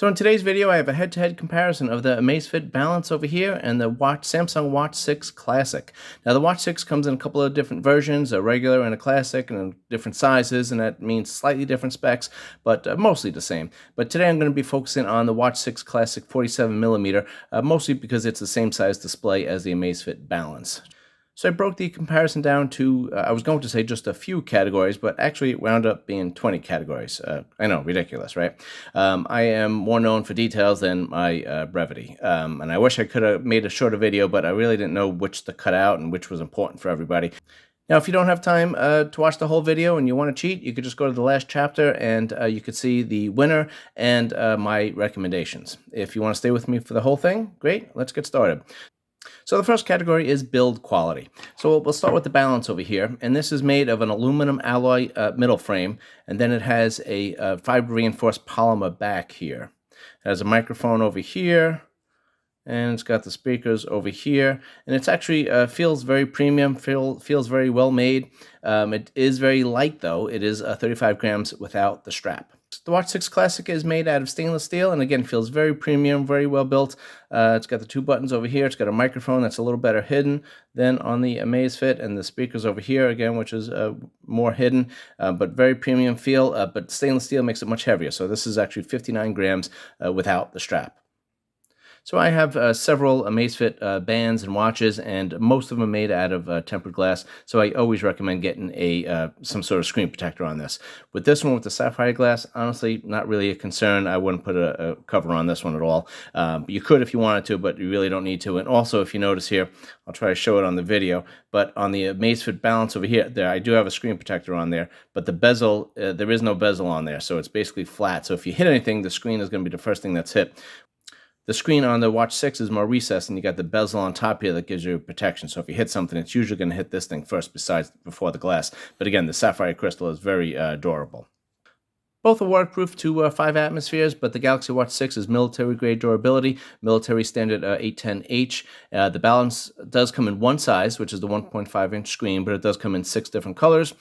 So in today's video, I have a head-to-head comparison of the Amazfit Balance over here and the Samsung Watch 6 Classic. Now the Watch 6 comes in a couple of different versions, a regular and a classic, and in different sizes, and that means slightly different specs, but mostly the same. But today I'm going to be focusing on the Watch 6 Classic 47mm, mostly because it's the same size display as the Amazfit Balance. So I broke the comparison down to, I was going to say just a few categories, but actually it wound up being 20 categories. I know, ridiculous, right? I am more known for details than my brevity. And I wish I could have made a shorter video, but I really didn't know which to cut out and which was important for everybody. Now, if you don't have time to watch the whole video and you want to cheat, you could just go to the last chapter and you could see the winner and my recommendations. If you want to stay with me for the whole thing, great, let's get started. So the first category is build quality. So we'll start with the Balance over here, and this is made of an aluminum alloy middle frame, and then it has a fiber reinforced polymer back here. It has a microphone over here, and it's got the speakers over here, and it's actually feels very premium, feels very well made. It is very light though. It is 35 grams without the strap. The Watch 6 Classic is made out of stainless steel and again feels very premium, very well built. It's got the two buttons over here. It's got a microphone that's a little better hidden than on the Amazfit, and the speakers over here again, which is more hidden, but very premium feel. But stainless steel makes it much heavier. So this is actually 59 grams without the strap. So I have several Amazfit bands and watches, and most of them are made out of tempered glass, so I always recommend getting some sort of screen protector on this. With this one, with the sapphire glass, honestly, not really a concern. I wouldn't put a cover on this one at all. You could if you wanted to, but you really don't need to. And also, if you notice here, I'll try to show it on the video, but on the Amazfit Balance over here, I do have a screen protector on there, but the bezel, there is no bezel on there, so it's basically flat. So if you hit anything, the screen is going to be the first thing that's hit. The screen on the Watch 6 is more recessed, and you got the bezel on top here that gives you protection. So if you hit something, it's usually going to hit this thing first before the glass. But again, the sapphire crystal is very durable. Both are waterproof to 5 atmospheres, but the Galaxy Watch 6 is military-grade durability, military standard 810H. The Balance does come in one size, which is the 1.5-inch screen, but it does come in 6 different colors.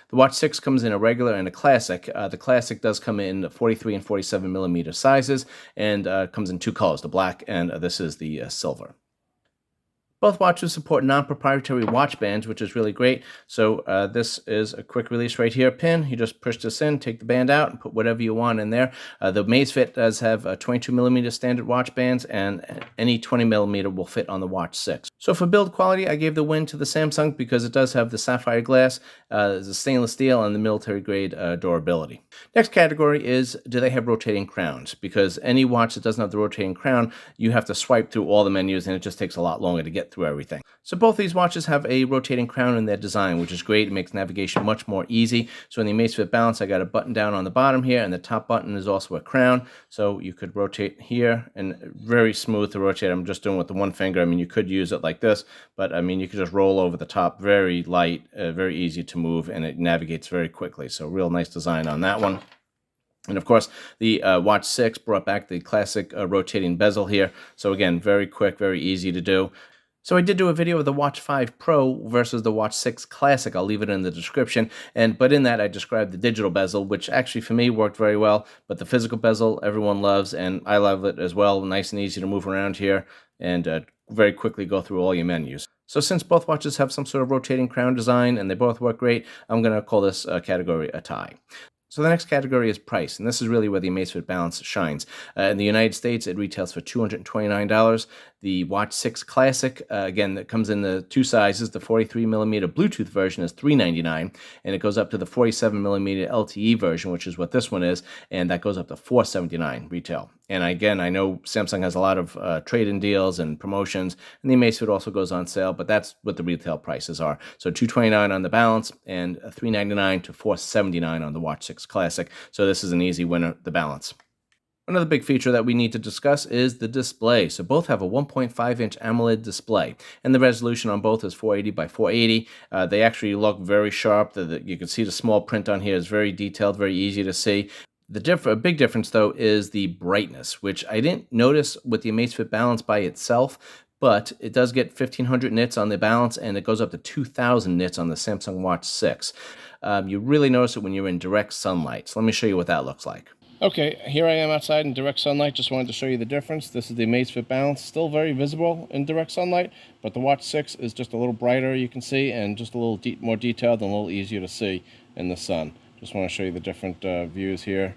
The Watch 6 comes in a regular and a classic. The classic does come in 43 and 47mm sizes, and comes in 2 colors, the black and this is the silver. Both watches support non-proprietary watch bands, which is really great. So this is a quick release right here pin. You just push this in, take the band out, and put whatever you want in there. The Amazfit does have 22mm standard watch bands, and any 20mm will fit on the Watch 6. So for build quality, I gave the win to the Samsung because it does have the sapphire glass, the stainless steel, and the military-grade durability. Next category is, do they have rotating crowns? Because any watch that doesn't have the rotating crown, you have to swipe through all the menus, and it just takes a lot longer to get through everything. So both these watches have a rotating crown in their design, which is great. It makes navigation much more easy. So in the Amazfit Balance, I got a button down on the bottom here, and the top button is also a crown. So you could rotate here, and very smooth to rotate. I'm just doing it with the one finger. I mean, you could use it like this, but I mean, you could just roll over the top. Very light, very easy to move, and it navigates very quickly. So real nice design on that one. And of course, the Watch 6 brought back the classic rotating bezel here. So again, very quick, very easy to do. So I did do a video of the Watch 5 Pro versus the Watch 6 Classic. I'll leave it in the description. But in that, I described the digital bezel, which actually for me worked very well. But the physical bezel, everyone loves, and I love it as well. Nice and easy to move around here and very quickly go through all your menus. So since both watches have some sort of rotating crown design and they both work great, I'm going to call this category a tie. So the next category is price, and this is really where the Amazfit Balance shines. In the United States, it retails for $229. The Watch 6 Classic, again, that comes in the 2 sizes. The 43mm Bluetooth version is $399, and it goes up to the 47mm LTE version, which is what this one is, and that goes up to $479 retail. And again, I know Samsung has a lot of trade-in deals and promotions, and the Amazfit also goes on sale, but that's what the retail prices are. So $229 on the Balance, and $399 to $479 on the Watch 6 Classic. So this is an easy winner, the Balance. Another big feature that we need to discuss is the display. So both have a 1.5-inch AMOLED display, and the resolution on both is 480 by 480. They actually look very sharp. You can see the small print on here is very detailed, very easy to see. A big difference, though, is the brightness, which I didn't notice with the Amazfit Balance by itself, but it does get 1500 nits on the Balance, and it goes up to 2000 nits on the Samsung Watch 6. You really notice it when you're in direct sunlight. So let me show you what that looks like. Okay, here I am outside in direct sunlight. Just wanted to show you the difference. This is the Amazfit Balance, still very visible in direct sunlight, but the Watch 6 is just a little brighter, you can see, and just a little more detailed and a little easier to see in the sun. Just want to show you the different views here.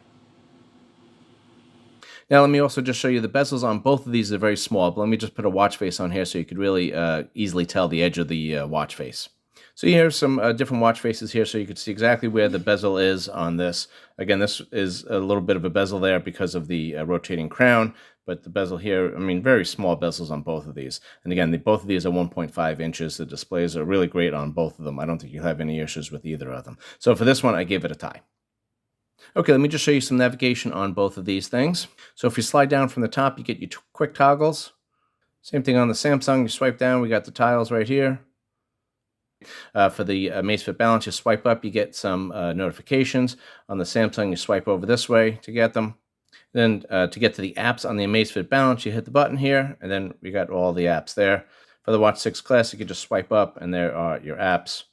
Now let me also just show you the bezels on both of these are very small, but let me just put a watch face on here so you could really easily tell the edge of the watch face. So here's some different watch faces here so you can see exactly where the bezel is on this. Again, this is a little bit of a bezel there because of the rotating crown, but the bezel here, I mean, very small bezels on both of these. And again, both of these are 1.5 inches. The displays are really great on both of them. I don't think you'll have any issues with either of them. So for this one, I gave it a tie. Okay, let me just show you some navigation on both of these things. So if you slide down from the top, you get your quick toggles. Same thing on the Samsung, you swipe down, we got the tiles right here. For the Amazfit Balance, you swipe up, you get some notifications. On the Samsung, you swipe over this way to get them. Then to get to the apps on the Amazfit Balance, you hit the button here, and then we got all the apps there. For the Watch 6 Classic, you just swipe up, and there are your apps.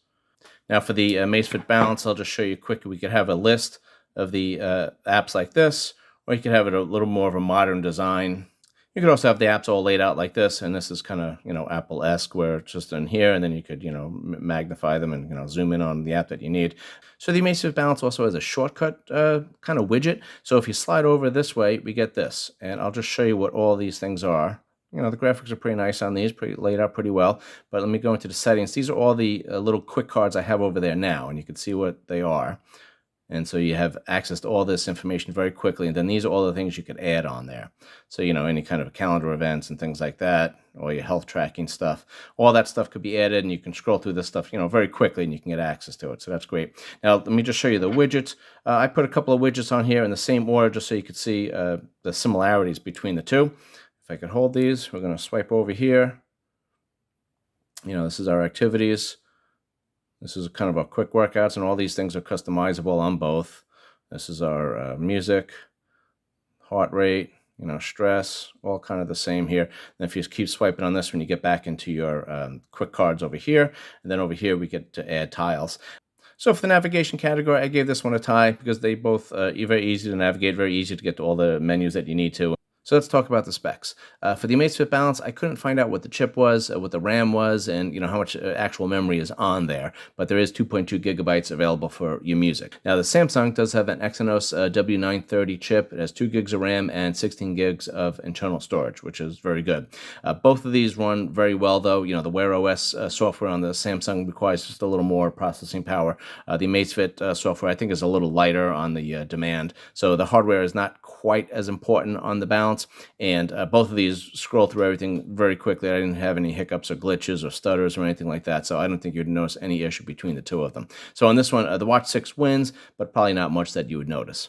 Now for the Amazfit Balance, I'll just show you quickly. We could have a list of the apps like this, or you could have it a little more of a modern design. You could also have the apps all laid out like this, and this is kind of, Apple-esque, where it's just in here, and then you could, magnify them and, zoom in on the app that you need. So the Amazfit Balance also has a shortcut kind of widget. So if you slide over this way, we get this, and I'll just show you what all these things are. The graphics are pretty nice on these, laid out pretty well. But let me go into the settings. These are all the little quick cards I have over there now, and you can see what they are. And so you have access to all this information very quickly. And then these are all the things you could add on there. So, any kind of calendar events and things like that, or your health tracking stuff, all that stuff could be added, and you can scroll through this stuff, very quickly, and you can get access to it. So that's great. Now, let me just show you the widgets. I put a couple of widgets on here in the same order, just so you could see the similarities between the two. If I could hold these, we're going to swipe over here. This is our activities. This is kind of our quick workouts, and all these things are customizable on both. This is our music, heart rate, stress, all kind of the same here. And if you keep swiping on this, when you get back into your quick cards over here, and then over here we get to add tiles. So for the navigation category, I gave this one a tie because they both are very easy to navigate, very easy to get to all the menus that you need to. So let's talk about the specs. For the Amazfit Balance, I couldn't find out what the chip was, what the RAM was, and how much actual memory is on there. But there is 2.2 gigabytes available for your music. Now the Samsung does have an Exynos W930 chip. It has 2 gigs of RAM and 16 gigs of internal storage, which is very good. Both of these run very well, though. The Wear OS software on the Samsung requires just a little more processing power. The Amazfit software, I think, is a little lighter on the demand. So the hardware is not quite as important on the Balance, and both of these scroll through everything very quickly. I didn't have any hiccups or glitches or stutters or anything like that, so I don't think you'd notice any issue between the two of them. So on this one, the Watch 6 wins, but probably not much that you would notice.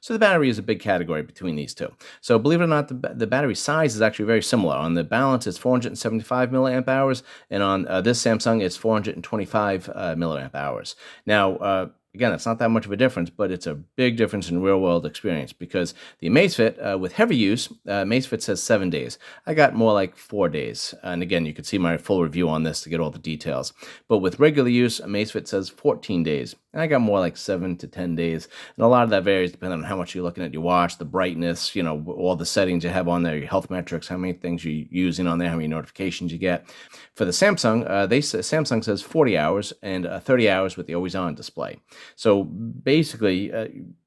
So the battery is a big category between these two. So believe it or not, the battery size is actually very similar. On the Balance, it's 475 milliamp hours, and on this Samsung, it's 425 milliamp hours. Now, again, it's not that much of a difference, but it's a big difference in real-world experience because the Amazfit, with heavy use, Amazfit says 7 days. I got more like 4 days. And again, you can see my full review on this to get all the details. But with regular use, Amazfit says 14 days. And I got more like 7 to 10 days. And a lot of that varies depending on how much you're looking at your watch, the brightness, all the settings you have on there, your health metrics, how many things you're using on there, how many notifications you get. For the Samsung, Samsung says 40 hours and 30 hours with the always-on display. So basically,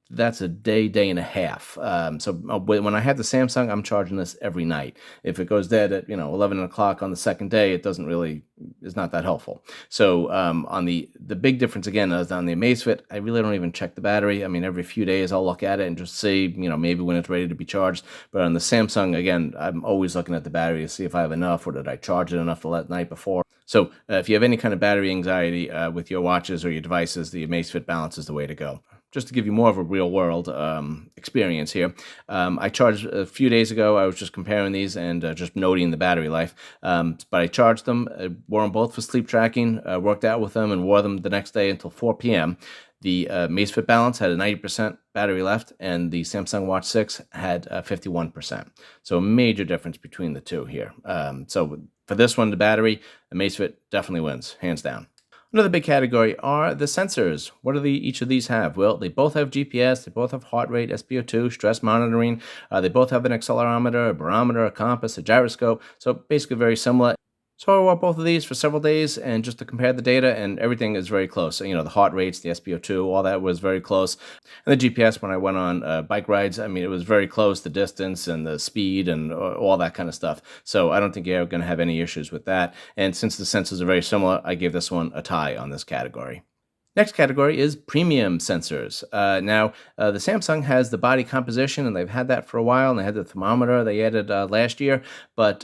that's a day and a half. So when I have the Samsung, I'm charging this every night. If it goes dead at 11 o'clock on the second day, it doesn't really is not that helpful. So on the big difference again is on the Amazfit, I really don't even check the battery. I mean, every few days I'll look at it and just see maybe when it's ready to be charged. But on the Samsung, again, I'm always looking at the battery to see if I have enough or did I charge it enough the night before. So if you have any kind of battery anxiety with your watches or your devices, the Amazfit Balance is the way to go. Just to give you more of a real-world experience here, I charged a few days ago. I was just comparing these and just noting the battery life. But I charged them, wore them both for sleep tracking, worked out with them, and wore them the next day until 4 p.m. The Amazfit Balance had a 90% battery left, and the Samsung Watch 6 had 51%. So a major difference between the two here. So for this one, the battery, Amazfit definitely wins, hands down. Another big category are the sensors. What do each of these have? Well, they both have GPS, they both have heart rate, SpO2, stress monitoring. They both have an accelerometer, a barometer, a compass, a gyroscope. So basically very similar. So I wore both of these for several days and just to compare the data, and everything is very close. So, the heart rates, the SpO2, all that was very close. And the GPS, when I went on bike rides, I mean, it was very close, the distance and the speed and all that kind of stuff. So I don't think you're going to have any issues with that. And since the sensors are very similar, I gave this one a tie on this category. Next category is premium sensors. The Samsung has the body composition, and they've had that for a while, and they had the thermometer they added last year, but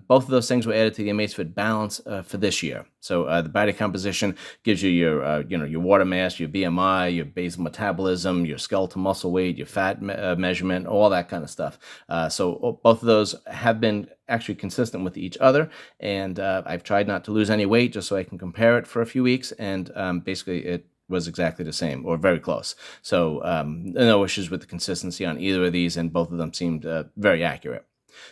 both of those things were added to the Amazfit Balance for this year. So the body composition gives you your water mass, your BMI, your basal metabolism, your skeletal muscle weight, your fat measurement, all that kind of stuff. So both of those have been actually consistent with each other, and I've tried not to lose any weight just so I can compare it for a few weeks, and basically it was exactly the same or very close. So no issues with the consistency on either of these, and both of them seemed very accurate.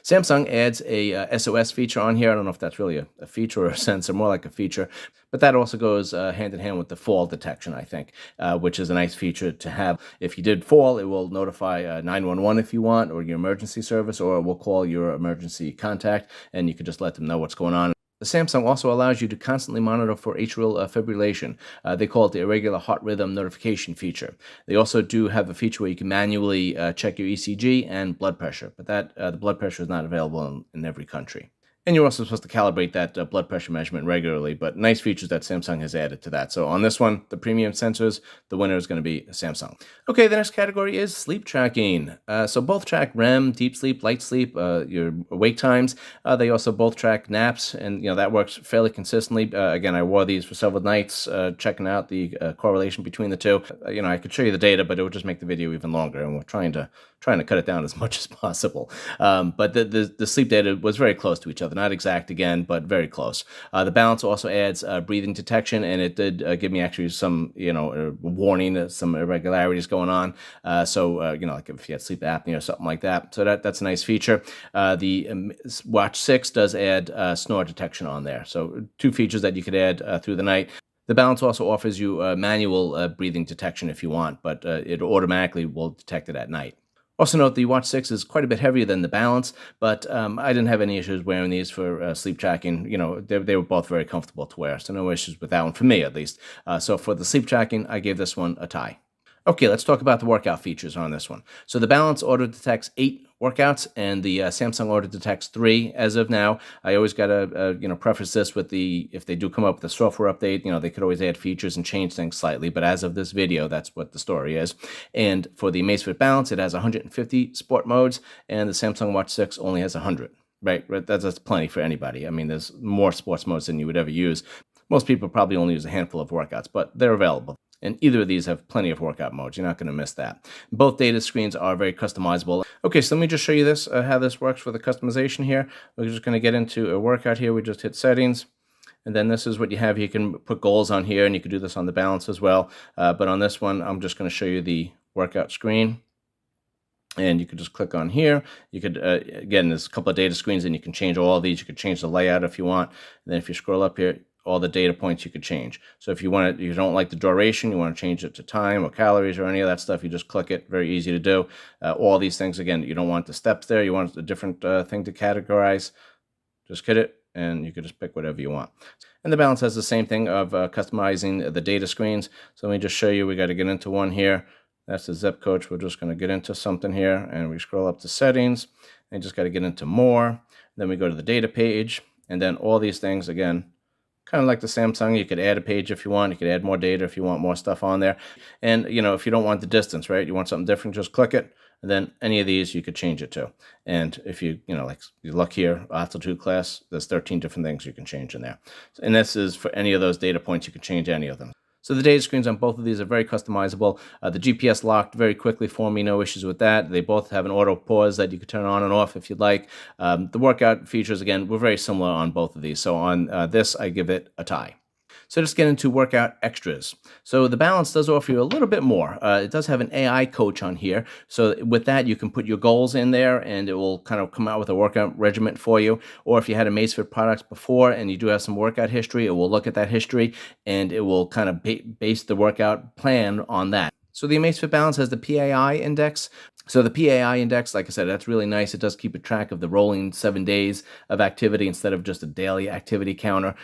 Samsung adds a SOS feature on here. I don't know if that's really a feature or a sensor, more like a feature, but that also goes hand in hand with the fall detection, I think, which is a nice feature to have. If you did fall, it will notify 911 if you want, or your emergency service, or it will call your emergency contact, and you can just let them know what's going on. The Samsung also allows you to constantly monitor for atrial fibrillation. They call it the irregular heart rhythm notification feature. They also do have a feature where you can manually check your ECG and blood pressure, but the blood pressure is not available in every country. And you're also supposed to calibrate that blood pressure measurement regularly, but nice features that Samsung has added to that. So on this one, the premium sensors, the winner is going to be Samsung. Okay, the next category is sleep tracking. So both track REM, deep sleep, light sleep, your wake times. They also both track naps, and that works fairly consistently. Again, I wore these for several nights, checking out the correlation between the two. I could show you the data, but it would just make the video even longer, and we're trying to cut it down as much as possible. But the sleep data was very close to each other. Not exact again, but very close. The Balance also adds breathing detection, and it did give me actually some, warning, some irregularities going on. Like if you had sleep apnea or something like that. So that's a nice feature. The Watch 6 does add snore detection on there. So two features that you could add through the night. The Balance also offers you manual breathing detection if you want, but it automatically will detect it at night. Also note the Watch 6 is quite a bit heavier than the Balance, but I didn't have any issues wearing these for sleep tracking. They were both very comfortable to wear, so no issues with that one, for me at least. So for the sleep tracking, I gave this one a tie. Okay, let's talk about the workout features on this one. So the Balance auto detects 8 workouts, and the Samsung auto detects 3 as of now. I always got to preface this with if they do come up with a software update, they could always add features and change things slightly. But as of this video, that's what the story is. And for the Amazfit Balance, it has 150 sport modes, and the Samsung Watch 6 only has 100. Right? That's plenty for anybody. I mean, there's more sports modes than you would ever use. Most people probably only use a handful of workouts, but they're available. And either of these have plenty of workout modes. You're not going to miss that. Both data screens are very customizable. Okay, so let me just show you this, how this works for the customization here. We're just going to get into a workout here. We just hit settings. And then this is what you have. You can put goals on here, and you can do this on the Balance as well. But on this one, I'm just going to show you the workout screen. And you could just click on here. You could, again, there's a couple of data screens, and you can change all of these. You could change the layout if you want. And then if you scroll up here, all the data points you could change. So if you don't like the duration, you want to change it to time or calories or any of that stuff, you just click it. Very easy to do. All these things, again, you don't want the steps there. You want a different thing to categorize. Just hit it, and you can just pick whatever you want. And the Balance has the same thing of customizing the data screens. So let me just show you. We got to get into one here. That's the Zip Coach. We're just going to get into something here, and we scroll up to settings, and just got to get into more. Then we go to the data page, and then all these things, again, kind of like the Samsung, you could add a page if you want. You could add more data if you want more stuff on there. And, if you don't want the distance, right, you want something different, just click it. And then any of these you could change it to. And if you look here, altitude class, there's 13 different things you can change in there. And this is for any of those data points, you can change any of them. So the data screens on both of these are very customizable. The GPS locked very quickly for me, no issues with that. They both have an auto pause that you could turn on and off if you'd like. The workout features, again, were very similar on both of these. So on this, I give it a tie. So let's get into workout extras. So the Balance does offer you a little bit more. It does have an AI coach on here. So with that, you can put your goals in there and it will kind of come out with a workout regimen for you. Or if you had Amazfit products before and you do have some workout history, it will look at that history and it will kind of base the workout plan on that. So the Amazfit Balance has the PAI index. So the PAI index, like I said, that's really nice. It does keep a track of the rolling 7 days of activity instead of just a daily activity counter.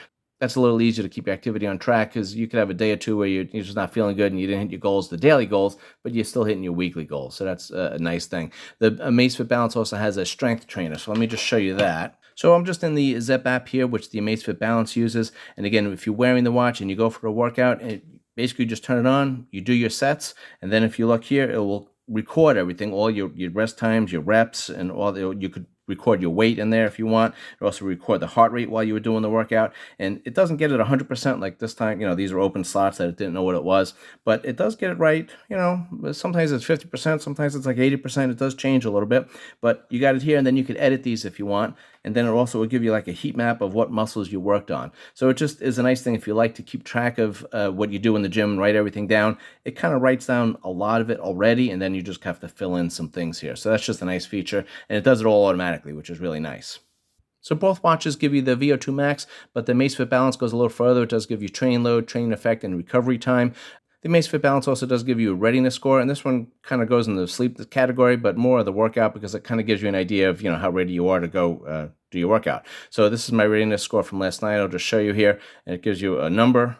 That's a little easier to keep your activity on track because you could have a day or two where you're just not feeling good and you didn't hit your goals, the daily goals, but you're still hitting your weekly goals. So that's a nice thing. The Amazfit Balance also has a strength trainer. So let me just show you that. So I'm just in the Zep app here, which the Amazfit Balance uses. And again, if you're wearing the watch and you go for a workout, it basically just turn it on, you do your sets, and then if you look here, it will record everything, all your rest times, your reps, and all you could record your weight in there if you want. It also record the heart rate while you were doing the workout, and it doesn't get it 100% like this time. These are open slots that it didn't know what it was, but it does get it right. Sometimes it's 50%, sometimes it's like 80%. It does change a little bit, but you got it here, and then you can edit these if you want, and then it also will give you like a heat map of what muscles you worked on. So it just is a nice thing if you like to keep track of what you do in the gym and write everything down. It kind of writes down a lot of it already, and then you just have to fill in some things here. So that's just a nice feature, and it does it all automatically, which is really nice. So both watches give you the VO2 max, but the Amazfit Balance goes a little further. It does give you training load, training effect, and recovery time. The Amazfit Balance also does give you a readiness score, and this one kind of goes in the sleep category, but more of the workout because it kind of gives you an idea of how ready you are to go do your workout. So this is my readiness score from last night. I'll just show you here, and it gives you a number.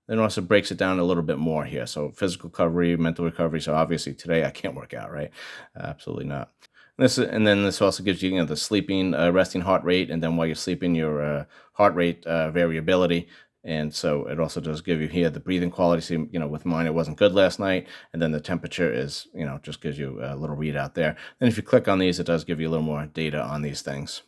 Then also breaks it down a little bit more here. So physical recovery, mental recovery. So obviously today I can't work out, right? Absolutely not. And then this also gives you, the sleeping, resting heart rate, and then while you're sleeping, your heart rate variability. And so it also does give you here the breathing quality. So, with mine, it wasn't good last night. And then the temperature is, just gives you a little readout there. Then if you click on these, it does give you a little more data on these things.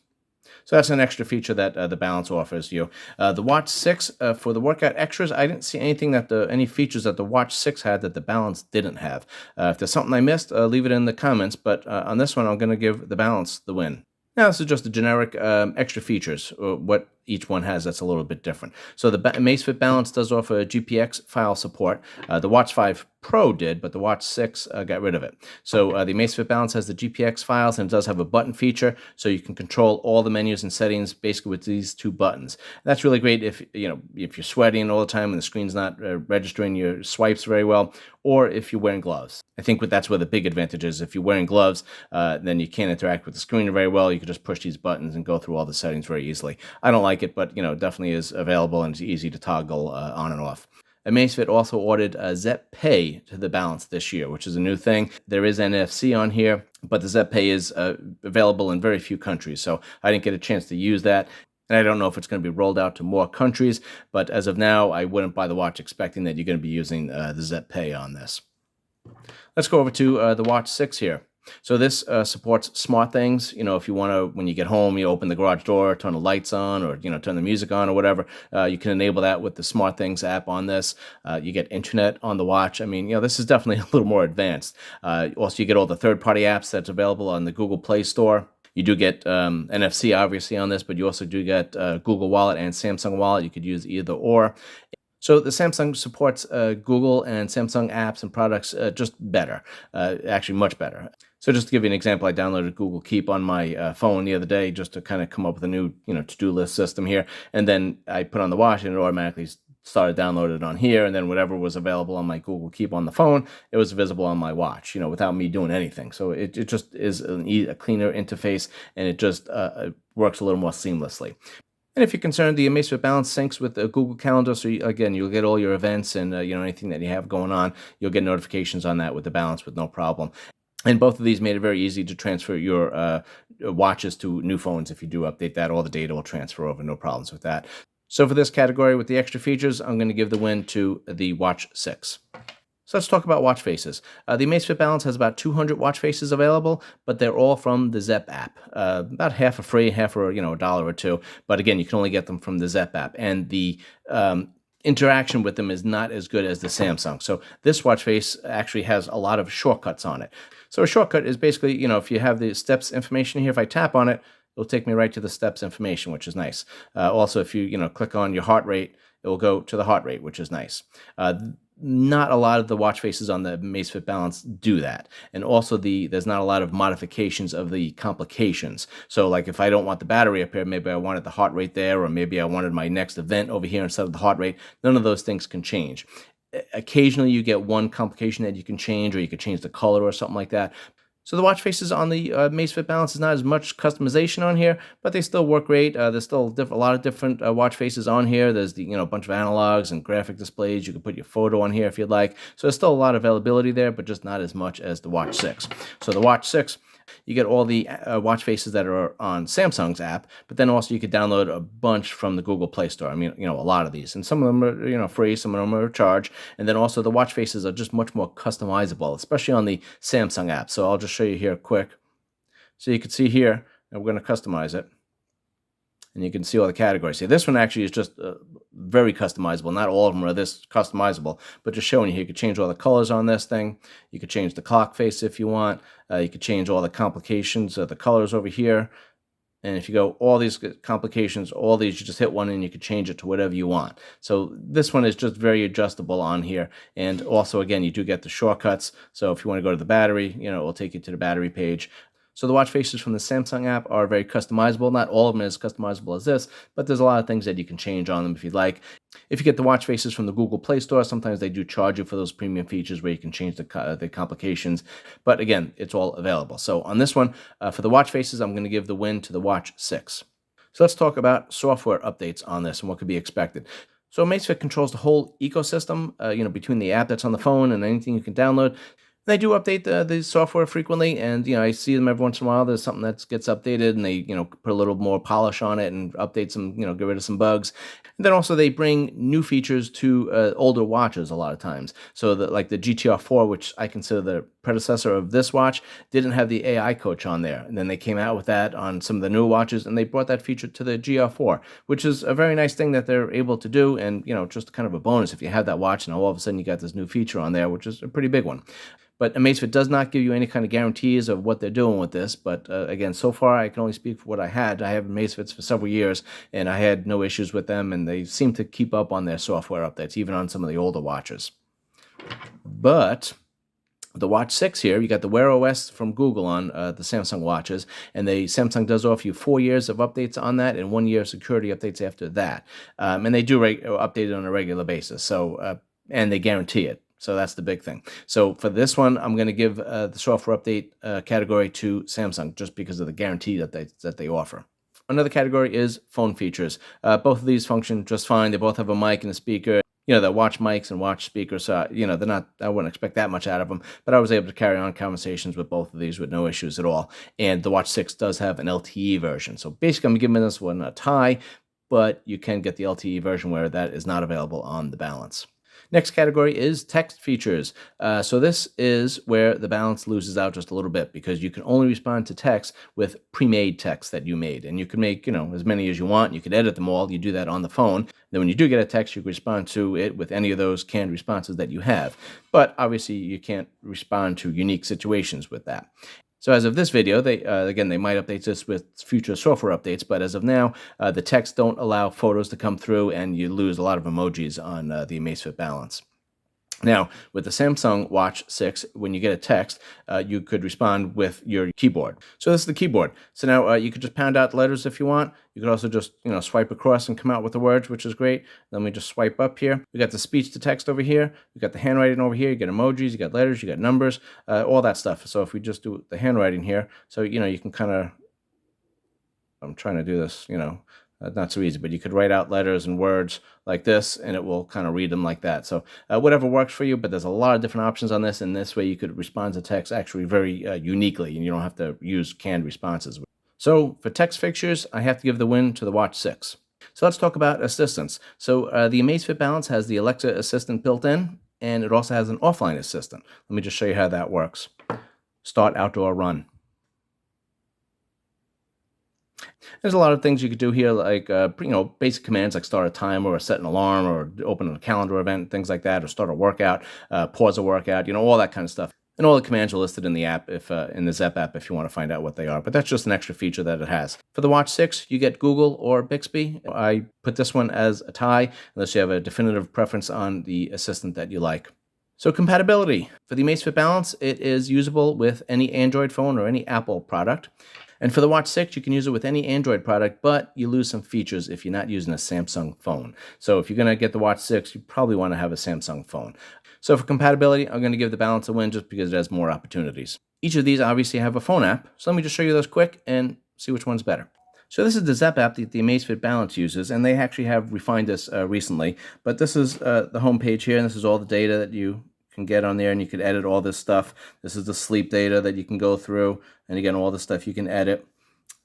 So that's an extra feature that the Balance offers you. The Watch 6, for the workout extras, I didn't see anything any features that the Watch 6 had that the Balance didn't have. If there's something I missed, leave it in the comments. But on this one, I'm going to give the Balance the win. Now, this is just the generic extra features, what each one has that's a little bit different. So the Amazfit Balance does offer GPX file support. The Watch 5 Pro did, but the Watch 6 got rid of it. So the Amazfit Balance has the GPX files, and it does have a button feature, so you can control all the menus and settings basically with these two buttons. And that's really great if you're sweating all the time and the screen's not registering your swipes very well, or if you're wearing gloves. I think that's where the big advantage is. If you're wearing gloves, then you can't interact with the screen very well. You can just push these buttons and go through all the settings very easily. I don't like it, but it definitely is available and it's easy to toggle on and off. Amazfit also ordered Zep Pay to the Balance this year, which is a new thing. There is NFC on here, but the Zep Pay is available in very few countries, so I didn't get a chance to use that. And I don't know if it's going to be rolled out to more countries, but as of now, I wouldn't buy the watch expecting that you're going to be using the Zep Pay on this. Let's go over to the Watch 6 here. So this supports smart things. If you want to, when you get home, you open the garage door, turn the lights on, or turn the music on or whatever. You can enable that with the Smart Things app on this. You get internet on the watch. I mean, this is definitely a little more advanced. Also, you get all the third-party apps that's available on the Google Play Store. You do get NFC obviously on this, but you also do get Google Wallet and Samsung Wallet. You could use either or. So the Samsung supports Google and Samsung apps and products just better, actually much better. So just to give you an example, I downloaded Google Keep on my phone the other day just to kind of come up with a new to-do list system here. And then I put on the watch and it automatically started downloaded on here. And then whatever was available on my Google Keep on the phone, it was visible on my watch, without me doing anything. So it just is a cleaner interface, and it just works a little more seamlessly. And if you're concerned, the Amazfit Balance syncs with the Google Calendar, so you'll get all your events and anything that you have going on. You'll get notifications on that with the Balance with no problem. And both of these made it very easy to transfer your watches to new phones. If you do update that, all the data will transfer over, no problems with that. So for this category with the extra features, I'm going to give the win to the Watch 6. So let's talk about watch faces. The Amazfit Balance has about 200 watch faces available, but they're all from the Zep app. About half are free, half are $1 or $2. But again, you can only get them from the Zep app, and the interaction with them is not as good as the Samsung. So this watch face actually has a lot of shortcuts on it. So a shortcut is basically, if you have the steps information here, if I tap on it, it'll take me right to the steps information, which is nice. Also, if you click on your heart rate, it will go to the heart rate, which is nice. Not a lot of the watch faces on the Amazfit Balance do that. And also there's not a lot of modifications of the complications. So like if I don't want the battery up here, maybe I wanted the heart rate there, or maybe I wanted my next event over here instead of the heart rate. None of those things can change. Occasionally you get one complication that you can change, or you could change the color or something like that. So the watch faces on the Amazfit Balance is not as much customization on here, but they still work great. There's still a lot of different watch faces on here. There's a bunch of analogs and graphic displays. You can put your photo on here if you'd like. So there's still a lot of availability there, but just not as much as the Watch 6. So the Watch 6, you get all the watch faces that are on Samsung's app, but then also you could download a bunch from the Google Play Store. I mean, a lot of these, and some of them are free, some of them are charged, and then also the watch faces are just much more customizable, especially on the Samsung app. So I'll just show you here quick. So you can see here, and we're going to customize it. And you can see all the categories. See, this one actually is just very customizable. Not all of them are this customizable, but just showing you could change all the colors on this thing. You could change the clock face if you want. You could change all the complications of the colors over here. And if you go all these complications, all these, you just hit one and you can change it to whatever you want. So this one is just very adjustable on here. And also, again, you do get the shortcuts. So if you want to go to the battery, it will take you to the battery page. So the watch faces from the Samsung app are very customizable. Not all of them are as customizable as this, but there's a lot of things that you can change on them if you'd like. If you get the watch faces from the Google Play Store, sometimes they do charge you for those premium features where you can change the complications. But again, it's all available. So on this one, for the watch faces, I'm going to give the win to the Watch 6. So let's talk about software updates on this and what could be expected. So Amazfit controls the whole ecosystem, between the app that's on the phone and anything you can download. They do update the software frequently, and I see them every once in a while. There's something that gets updated, and they put a little more polish on it and update some, get rid of some bugs. And then also they bring new features to older watches a lot of times. So like the GTR4, which I consider the predecessor of this watch, didn't have the AI coach on there, and then they came out with that on some of the newer watches, and they brought that feature to the GR4, which is a very nice thing that they're able to do, and just kind of a bonus if you have that watch and all of a sudden you got this new feature on there, which is a pretty big one. But Amazfit does not give you any kind of guarantees of what they're doing with this. But again, so far I can only speak for what I had. I have Amazfits for several years, and I had no issues with them, and they seem to keep up on their software updates, even on some of the older watches. But the Watch 6 here, you got the Wear OS from Google on the Samsung watches, and Samsung does offer you 4 years of updates on that and 1 year of security updates after that. And they do update it on a regular basis, so and they guarantee it. So that's the big thing. So for this one, I'm going to give the software update category to Samsung just because of the guarantee that they offer. Another category is phone features. Both of these function just fine. They both have a mic and a speaker. They're watch mics and watch speakers. So, they're not, I wouldn't expect that much out of them, but I was able to carry on conversations with both of these with no issues at all. And the Watch 6 does have an LTE version. So basically, I'm giving this one a tie, but you can get the LTE version where that is not available on the Balance. Next category is text features. So this is where the Balance loses out just a little bit because you can only respond to text with pre-made text that you made. And you can make, as many as you want. You can edit them all. You do that on the phone. Then when you do get a text, you can respond to it with any of those canned responses that you have. But obviously, you can't respond to unique situations with that. So as of this video, they might update this with future software updates, but as of now, the text don't allow photos to come through, and you lose a lot of emojis on the Amazfit Balance. Now, with the Samsung Watch 6, when you get a text, you could respond with your keyboard. So this is the keyboard. So now you could just pound out the letters if you want. You could also just swipe across and come out with the words, which is great. Let me just swipe up here. We got the speech to text over here. We got the handwriting over here. You get emojis, you got letters, you got numbers, all that stuff. So if we just do the handwriting here, so you can kind of, I'm trying to do this, not so easy, but you could write out letters and words like this, and it will kind of read them like that. So whatever works for you, but there's a lot of different options on this, and this way you could respond to text actually very uniquely, and you don't have to use canned responses. So for text fixtures, I have to give the win to the Watch 6. So let's talk about assistants. So the Amazfit Balance has the Alexa Assistant built in, and it also has an offline assistant. Let me just show you how that works. Start outdoor run. There's a lot of things you could do here, like basic commands like start a timer or set an alarm or open a calendar event, things like that, or start a workout, pause a workout, all that kind of stuff. And all the commands are listed in the app, if in the Zep app, if you want to find out what they are. But that's just an extra feature that it has. For the Watch 6, you get Google or Bixby. I put this one as a tie, unless you have a definitive preference on the assistant that you like. So compatibility. For the Amazfit Balance, it is usable with any Android phone or any Apple product. And for the Watch 6, you can use it with any Android product, but you lose some features if you're not using a Samsung phone. So if you're going to get the Watch 6, you probably want to have a Samsung phone. So for compatibility, I'm going to give the Balance a win just because it has more opportunities. Each of these obviously have a phone app, so let me just show you those quick and see which one's better. So this is the Zep app that the Amazfit Balance uses, and they actually have refined this recently. But this is the home page here, and this is all the data that you can get on there, and you can edit all this stuff. This is the sleep data that you can go through, and again, all the stuff you can edit.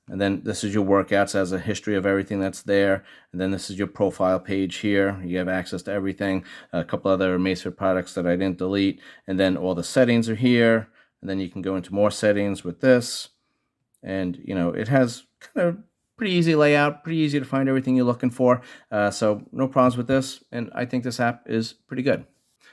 And then this is your workouts, as a history of everything that's there. And then this is your profile page here. You have access to everything. A couple other Amazfit products that I didn't delete. And then all the settings are here. And then you can go into more settings with this. And, you know, it has kind of pretty easy layout, pretty easy to find everything you're looking for. So no problems with this. And I think this app is pretty good.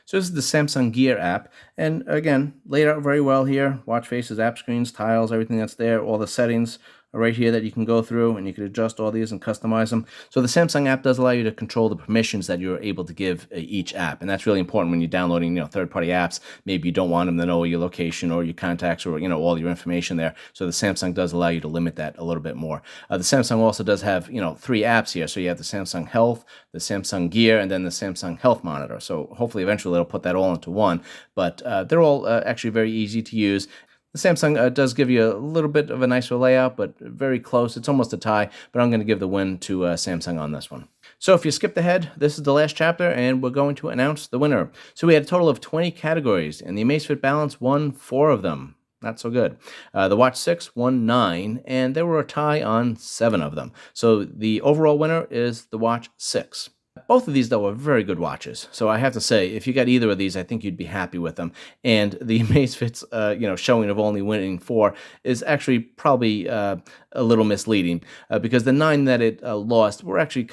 So this is the Samsung Gear app, and again, laid out very well here. Watch faces, app screens, tiles, everything that's there, all the settings are right here that you can go through, and you can adjust all these and customize them. So the Samsung app does allow you to control the permissions that you're able to give each app, and that's really important when you're downloading, third-party apps. Maybe you don't want them to know your location or your contacts or, all your information there. So the Samsung does allow you to limit that a little bit more. The Samsung also does have, 3 apps here. So you have the Samsung Health, the Samsung Gear, and then the Samsung Health Monitor. So hopefully eventually they'll put that all into one, but they're all actually very easy to use. The Samsung does give you a little bit of a nicer layout, but very close. It's almost a tie, but I'm going to give the win to Samsung on this one. So if you skipped ahead, this is the last chapter, and we're going to announce the winner. So we had a total of 20 categories, and the Amazfit Balance won 4 of them. Not so good. The Watch 6 won 9, and there were a tie on 7 of them. So the overall winner is the Watch 6. Both of these, though, are very good watches. So I have to say, if you got either of these, I think you'd be happy with them. And the Amazfit's, showing of only winning 4 is actually probably a little misleading because the 9 that it lost were actually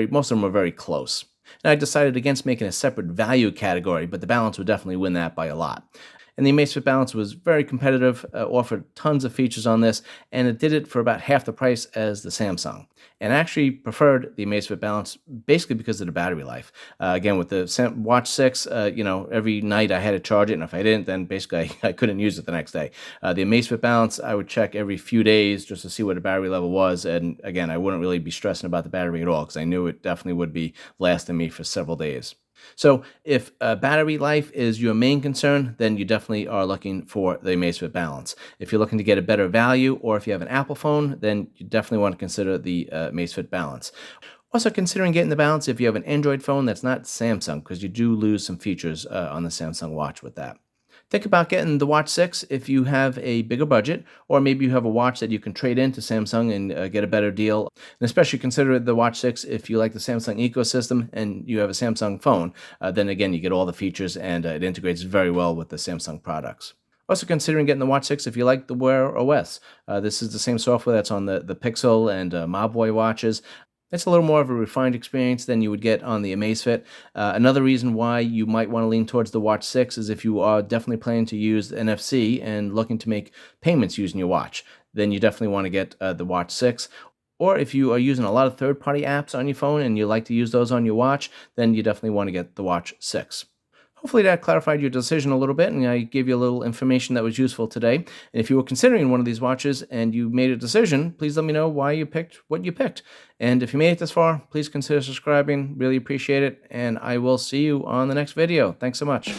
most of them were very close. And I decided against making a separate value category, but the Balance would definitely win that by a lot. And the Amazfit Balance was very competitive, offered tons of features on this, and it did it for about half the price as the Samsung. And I actually preferred the Amazfit Balance basically because of the battery life. Again, with the Watch 6, every night I had to charge it, and if I didn't, then basically I couldn't use it the next day. The Amazfit Balance, I would check every few days just to see what the battery level was, and again, I wouldn't really be stressing about the battery at all because I knew it definitely would be lasting me for several days. So if battery life is your main concern, then you definitely are looking for the Amazfit Balance. If you're looking to get a better value, or if you have an Apple phone, then you definitely want to consider the Amazfit Balance. Also considering getting the Balance if you have an Android phone that's not Samsung, because you do lose some features on the Samsung Watch with that. Think about getting the Watch 6 if you have a bigger budget, or maybe you have a watch that you can trade into Samsung and get a better deal. And especially consider the Watch 6 if you like the Samsung ecosystem and you have a Samsung phone. Then again, you get all the features and it integrates very well with the Samsung products. Also considering getting the Watch 6 if you like the Wear OS. This is the same software that's on the Pixel and Mobboy watches. It's a little more of a refined experience than you would get on the Amazfit. Another reason why you might want to lean towards the Watch 6 is if you are definitely planning to use NFC and looking to make payments using your watch, then you definitely want to get the Watch 6. Or if you are using a lot of third-party apps on your phone and you like to use those on your watch, then you definitely want to get the Watch 6. Hopefully that clarified your decision a little bit, and I gave you a little information that was useful today. And if you were considering one of these watches and you made a decision, please let me know why you picked what you picked. And if you made it this far, please consider subscribing. Really appreciate it, and I will see you on the next video. Thanks so much.